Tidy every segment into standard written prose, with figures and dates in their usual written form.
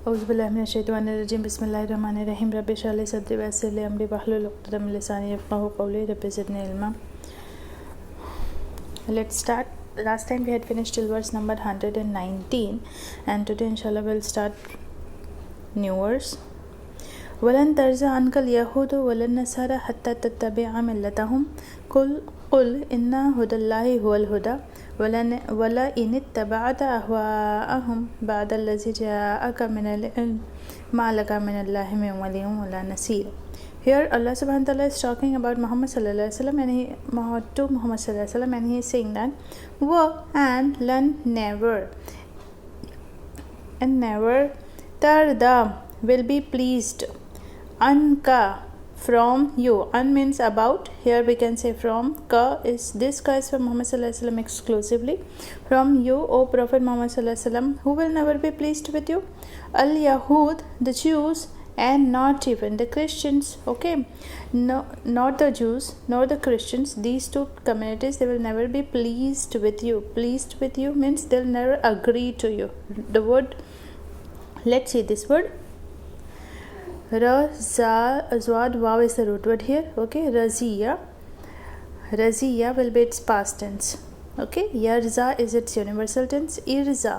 औज़ुबिल्लाहिमिनश्शैतानिर्रजीम बिस्मिल्लाहिर्रहमानिर्रहीम रब्बि इश्रह ली सदरी वयस्सिर ली अमरी वहलुल उक़दतम मिन लिसानी यफ़क़हू क़ौली rabbi ज़िदनी इल्मा. Let's start. Last time we had finished till verse number 119 and today inshallah we'll start new verse. वलन तर्ज़ा अन्कल यहूदु वलन नसारा हत्ता तत्तबिअ मिल्लतहुम कुल इन्ना हुदल्लाहि हुवल हुदा वला इनित्तबअत अहवाअहुम बअदल्लज़ी जाअक मिनल इल्म मा लका मिनल्लाहि मिन वलिय्यिन वला Naseer. Here Allah subhanahu wa ta'ala is talking about Muhammad sallallahu alaihi wasallam and he is saying that wa and lan never tarda will be pleased anka from you. An means about. Here we can say from. Ka is for Muhammad sallallahu alaihi wasallam exclusively. From you, O Prophet Muhammad sallallahu alaihi wasallam, who will never be pleased with you? Al Yahud, the Jews, and not even the Christians. Okay, no, not the Jews nor the Christians. These two communities, they will never be pleased with you. Pleased with you means they'll never agree to you. The word, let's see this word. Raza azwad waw is the root word here. Okay, raziya will be its past tense. Okay, yarza is its universal tense. Irza,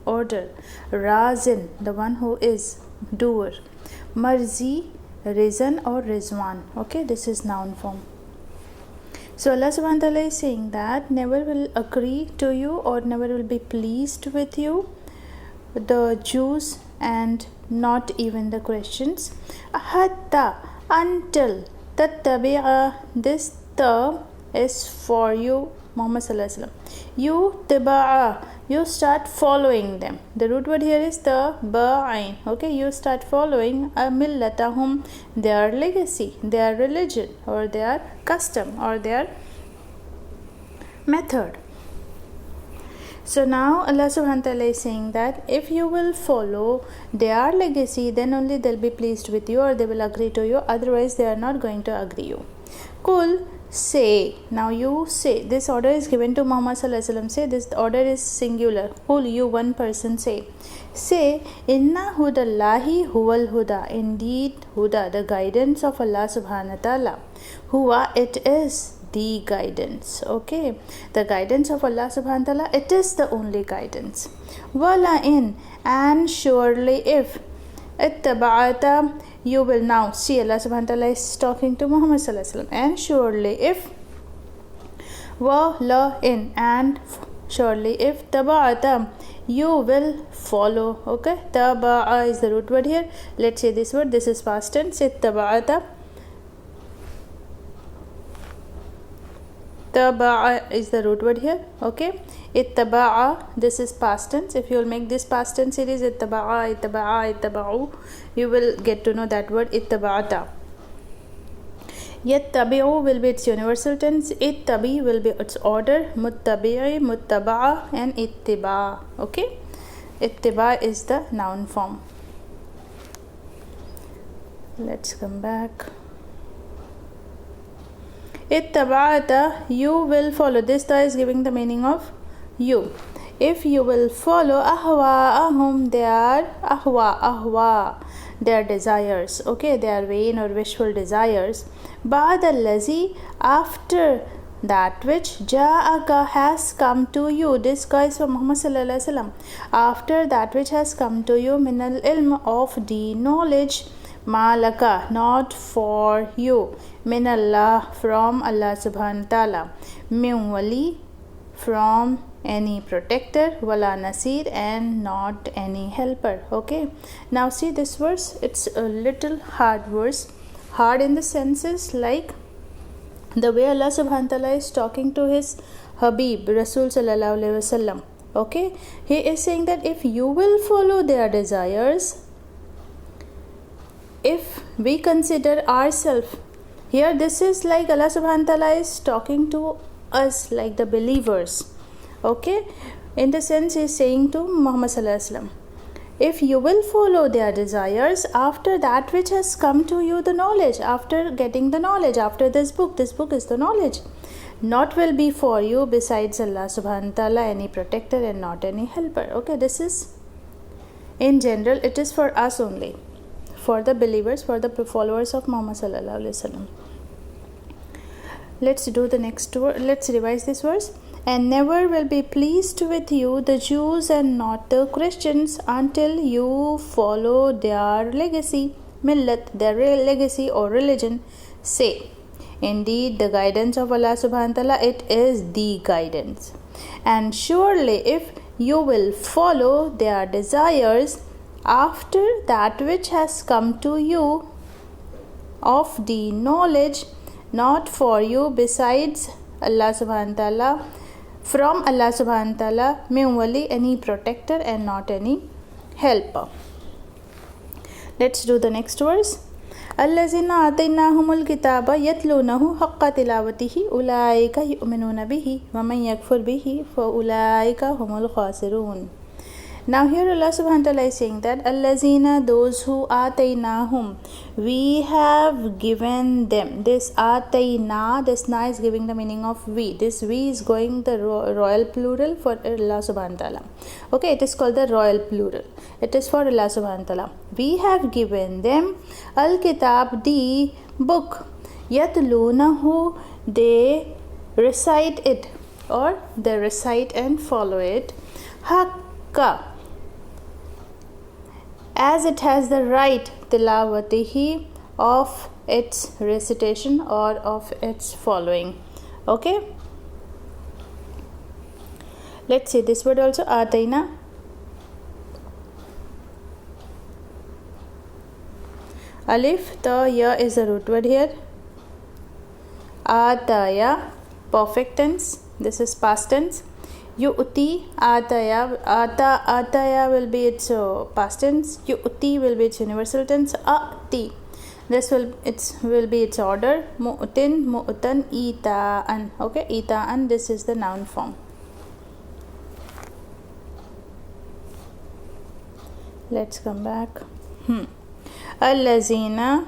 order. Razin, the one who is doer. Marzi, Rizan or Rizwan. Okay, this is noun form. So Allah subhanahu wa ta'ala is saying that never will agree to you or never will be pleased with you the Jews and not even the Christians. Hatta, until. Tattabi'a, this ta is for you Muhammad sallallahu alaihi wasallam. You tiba'a, you start following them. The root word here is taba'in. Okay, you start following millatahum, their legacy, their religion or their custom or their method. So now Allah subhanahu wa ta'ala is saying that if you will follow their legacy, then only they'll be pleased with you or they will agree to you, otherwise they are not going to agree you. Kul, say. Now you say. This order is given to Muhammad sallallahu alaihi wasallam. Say, this order is singular. Kul, you one person say. Say, inna hudallahi huwal huda. Indeed, huda, the guidance of Allah subhanahu wa ta'ala. Huwa, it is the guidance. Okay, the guidance of Allah subhanahu wa ta'ala, it is the only guidance. Wala in, and surely if. Ittaba'ata, you will. Now see, Allah subhanahu wa ta'ala is talking to Muhammad sallallahu alaihi wasallam. And surely if. Wa la in, and surely if. Taba'ata, you will follow. Okay, taba'a is the root word here. Let's say this word. This is past tense. Ittaba'ata. Taba'a is the root word here. Okay, ittaba'a, this is past tense. If you will make this past tense series, ittaba'u, you will get to know that word ittaba'ata. Yattabi'u will be its universal tense. Ittabi will be its order. Muttabi'i, muttaba'a, and ittiba. Okay, ittiba is the noun form. Let's come back. Ittaba'ata, you will follow. This ta is giving the meaning of you. If you will follow ahwa'ahum, their desires. Okay, their vain or wishful desires. Ba'dallazi, after that which ja'aka has come to you. This is from Muhammad sallallahu alaihi wasallam. After that which has come to you, minal ilm, of the knowledge. Malaka, not for you. Min Allah, from Allah subhanahu wa ta'ala. Min wali, from any protector. Wala nasir, and not any helper. Okay, now see this verse. It's a little hard verse. Hard in the senses like the way Allah subhanahu wa ta'ala is talking to his Habib Rasul sallallahu alaihi wasallam. Okay, he is saying that if you will follow their desires, if we consider ourselves here, this is like Allah subhanahu wa ta'ala is talking to us like the believers. Okay, in the sense he is saying to Muhammad sallallahu alaihi wasallam, if you will follow their desires after that which has come to you, the knowledge, after getting the knowledge, after this book is the knowledge, not will be for you besides Allah subhanahu wa ta'ala any protector and not any helper. Okay, this is In general, it is for us only, for the believers, for the followers of Muhammad sallallahu alaihi wasallam. Let's do the next word. Let's revise this verse. And never will be pleased with you the Jews and not the Christians until you follow their legacy, millat, their legacy or religion. Say, indeed, the guidance of Allah subhanahu wa ta'ala, it is the guidance. And surely if you will follow their desires after that which has come to you of the knowledge, not for you besides Allah subhanahu wa ta'ala, from Allah subhanahu wa ta'ala, min wali, any protector and not any helper. Let's do the next verse. Allazina atainahumul kitaba yatlunahu haqqa tilawatihi ulaika yu'minuna bihi wa man yakfur bihi fa ulaika humul khasirun. Now here Allah subhanahu wa ta'ala is saying that Allazina, those who atainahum, we have given them. This ataina, this na is giving the meaning of we. This we is going the royal plural for Allah subhanahu wa ta'ala. Okay, it is called the royal plural. It is for Allah subhanahu wa ta'ala. We have given them al-kitab, the book. Yatlunahu, they recite it, or they recite and follow it. Haqqa, as it has the right, tilawatihi, of its recitation or of its following. Okay, let's see this word also, ataina. Alif, ta, ya is the root word here. Ataya, perfect tense, this is past tense. Yu'ti, ataya, ataya will be its past tense. Yu'ti will be its universal tense. Ati, this will be its order. Mu'tin, mu'tan, ita'an. Okay, ita'an, this is the noun form. Let's come back. Allazina,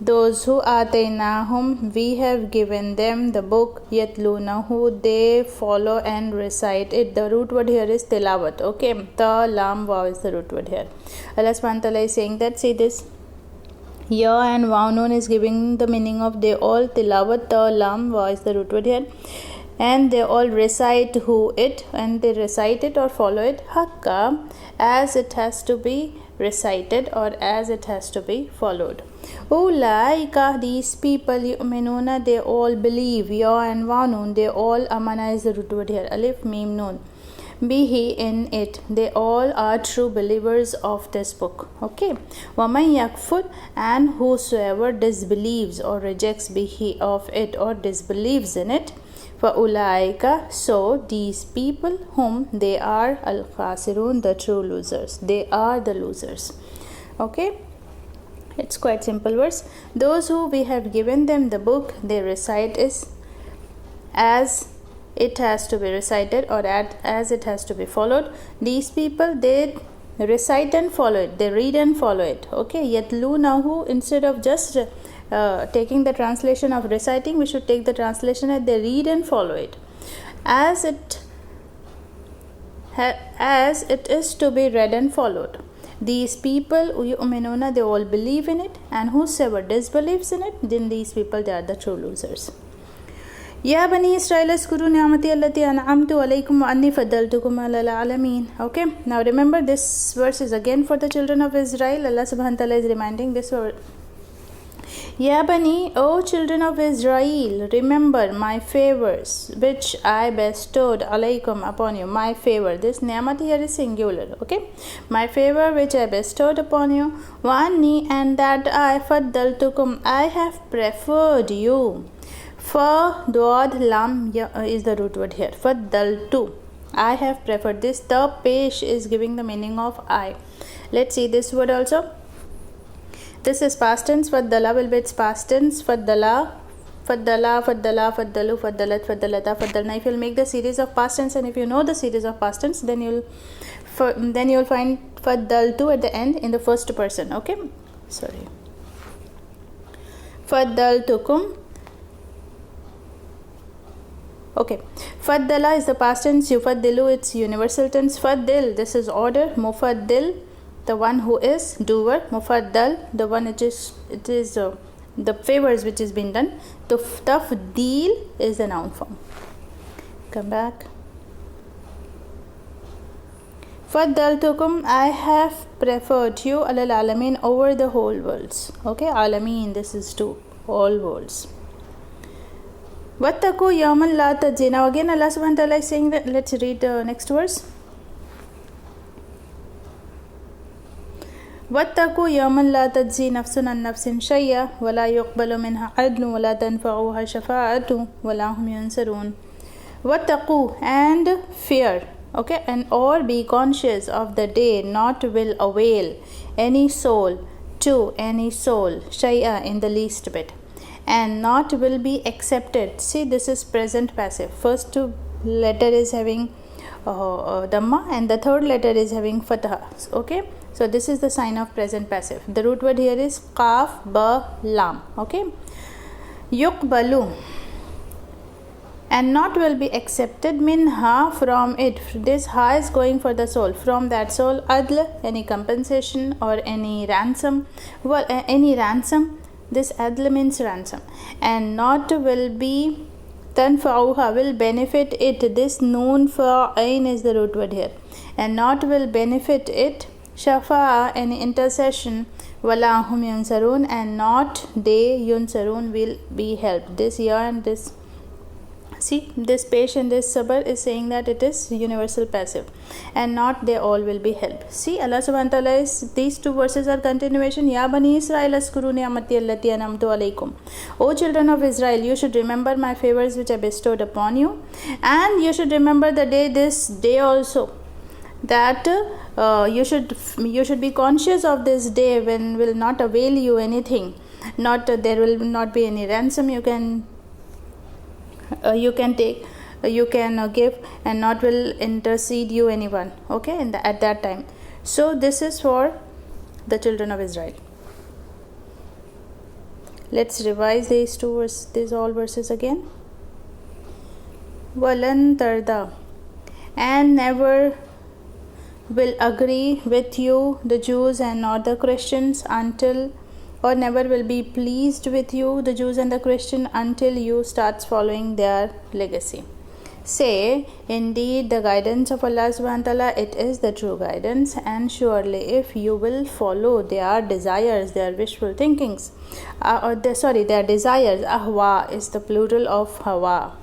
those who atainahum, we have given them the book. Yatlunahu, they follow and recite it. The root word here is tilawat. Okay, ta, lam, waw is the root word here. Allah subhanahu wa ta'ala is saying that, see this, ya and waw noon is giving the meaning of they all. Tilawat, ta, lam, waw is the root word here. And they all recite it, and they recite it or follow it haqqa, as it has to be recited or as it has to be followed. Ulaika, these people, yu'minuna, they all believe. Ya and wa noon, they all, amana is the root word here, alif, mim, noon, bihi, in it, they all are true believers of this book. Okay, wa man yakfur, and whosoever disbelieves or rejects bihi, of it, or disbelieves in it, ulaika, so these people, whom, they are al khasirun, the true losers, they are the losers. Okay, it's quite simple verse. Those who we have given them the book, they recite is as it has to be recited or as it has to be followed. These people, they recite and follow it, they read and follow it. Okay, yatlunahu, instead of just taking the translation of reciting, we should take the translation as they read and follow it as it is to be read and followed. These people, yu'minuna, they all believe in it, and whosoever disbelieves in it, then these people, they are the true losers. Ya bani Israel, askuru ni'amati allati an'amtu alaykum wa anni faddaltukum alal alamin. Okay, now remember, this verse is again for the children of Israel. Allah subhanahu wa ta'ala is reminding this word. Ya Bani, O children of Israel, remember my favors which I bestowed alaykum, upon you. My favor, this ni'mat here is singular. Okay, my favor which I bestowed upon you. Wani, and that I faddaltukum, I have preferred you. Fa, duad, lam is the root word here. Faddaltu, I have preferred. This the pesh is giving the meaning of I. Let's see this word also. This is past tense. Faddala will be its past tense. Faddala, faddala, faddala, faddalu, faddalat, faddalata, faddalna. If you'll make the series of past tense, and if you know the series of past tense, then you'll find faddaltu at the end in the first person. Okay, sorry. Faddaltukum, Okay, faddala is the past tense, yufaddilu it's universal tense. Faddil, this is order. Mufaddil, the one who is doer. Mufaddal, the one it is the favors which is being done. Tafdeel is the noun form. Come back. Faddaltukum, I have preferred you alal alamin, over the whole worlds. Okay, alamin, this is to all worlds. Wattaku yawman la tajzi. Now again Allah subhanahu wa ta'ala is saying that, let's read the next verse. Wattaku yawman la tajzi nafsun an nafsin shay'a wa la yuqbalu minha adlun wa la tanfa'uha shafa'atu wa la hum yunsarun. Wattaku, and fear, okay, and or be conscious of the day not will avail any soul to any soul shay'a, in the least bit, and not will be accepted. See, this is present passive. First two letter is having dhamma and the third letter is having fatha. Okay, so this is the sign of present passive. The root word here is qaf ba lam. Okay, yuqbalu, and not will be accepted, minha, from it. This ha is going for the soul, from that soul. Adl, any compensation or any ransom. Well, any ransom. This adl means ransom. And not will be tanfa'uha, will benefit it. This noon for ain is the root word here. And not will benefit it. Shafa'a, any intercession. Wala hum yunsarun, and not they yunsarun will be helped. This ya and this, see, this pesh and this sabr is saying that it is universal passive, and not they all will be helped. See, Allah subhanahu wa ta'ala is, these two verses are continuation. Ya bani Israel askuru ni'amati allati an'amtu alaykum. O children of Israel, you should remember my favors which I bestowed upon you, and you should remember the day, this day also, that you should be conscious of this day when will not avail you anything. Not there will not be any ransom you can take, you can give, and not will intercede you anyone, okay, at that time. So this is for the children of Israel. Let's revise these all verses again. Walan tarda, and never will agree with you the Jews and not the Christians until, or never will be pleased with you the Jews and the Christian until you starts following their legacy. Say, indeed the guidance of Allah subhanahu wa ta'ala, it is the true guidance, and surely if you will follow their desires, their wishful thinkings, their desires. Ahwa is the plural of hawa.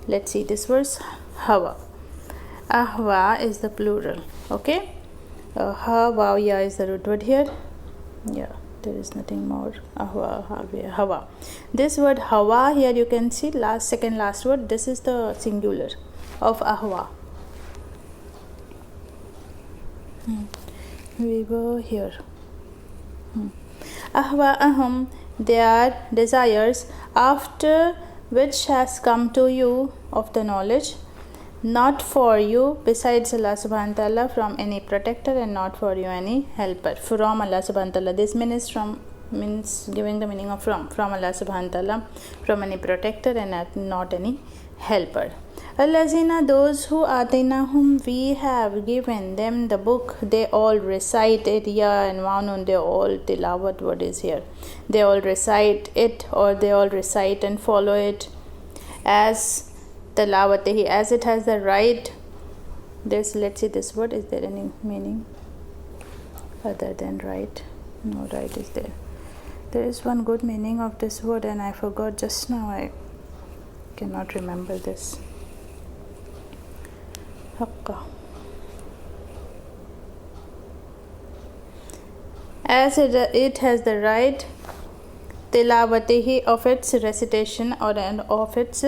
Let's see this verse. Hawa, ahwa is the plural. Okay, hawa ya is the root word here. Yeah, there is nothing more. Ahwa, hawa. This word hawa here, you can see second last word. This is the singular of ahwa. We were here. Ahwa ahum, their desires, after which has come to you of the knowledge, not for you besides Allah subhanahu wa ta'ala from any protector, and not for you any helper. From Allah subhanahu wa ta'ala, this means giving the meaning of from Allah subhanahu wa ta'ala, from any protector and not any helper. Allazina, those who atainahum, we have given them the book, they all recite it. Ya and Wanun, they all tilawat, what is here, they all recite it, or they all recite and follow it as tilawatihi, as it has the right. Let's see this word, is there any meaning other than right? No, right is there. There is one good meaning of this word and I forgot just now. I cannot remember this. Haqqa. As it has the right, tilawatihi, of its recitation or of its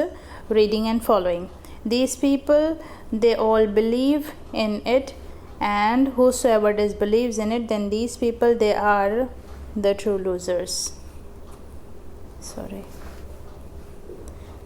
reading and following. These people, they all believe in it, and whosoever disbelieves in it, then these people, they are the true losers.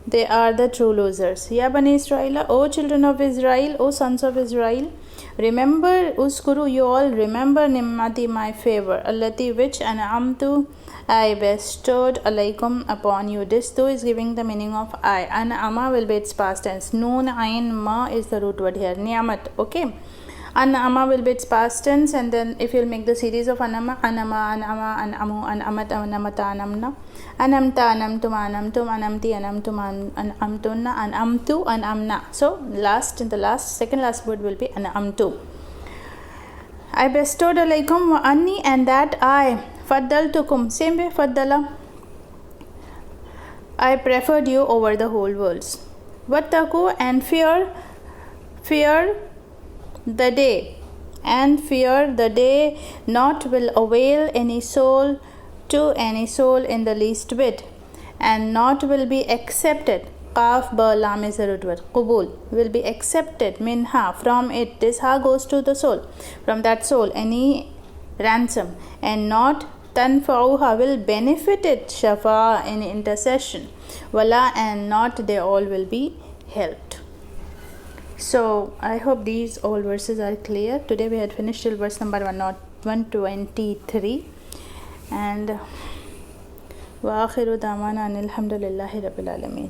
They are the true losers. Ya Bani Israel, O children of Israel, O sons of Israel, Remember, uskuru, you all remember nimmati, my favor, allati, which an'amtu, I bestowed alaykum, upon you. This too is giving the meaning of I. An'ama will be its past tense. Noon, ayn, ma is the root word here. Ni'amat, okay. An'ama will be its past tense, and then if you'll make the series of an'ama, an'amu, an'amat, an'amata, an'amna, an'amta, an'amtum, an'amtum, an'amti, an'amtum, an'amtunna, an'amtu, an'amna. So second last word will be an'amtu. I bestowed alaykum wa anni, and that I faddaltukum, same way faddala, I preferred you over the whole worlds. Wattaku, and fear the day, and fear the day not will avail any soul to any soul in the least bit, and not will be accepted. Qaf ba lam is a root word. Qubul will be accepted. Minha, from it. This ha goes to the soul. From that soul, any ransom, and not tanfa'uha will benefit it. Shafa, in intercession. Wala, and not they all will be helped. So I hope these all verses are clear. Today we had finished till verse number 123, and wa akhiru da'wana anil hamdulillahi rabbil alamin.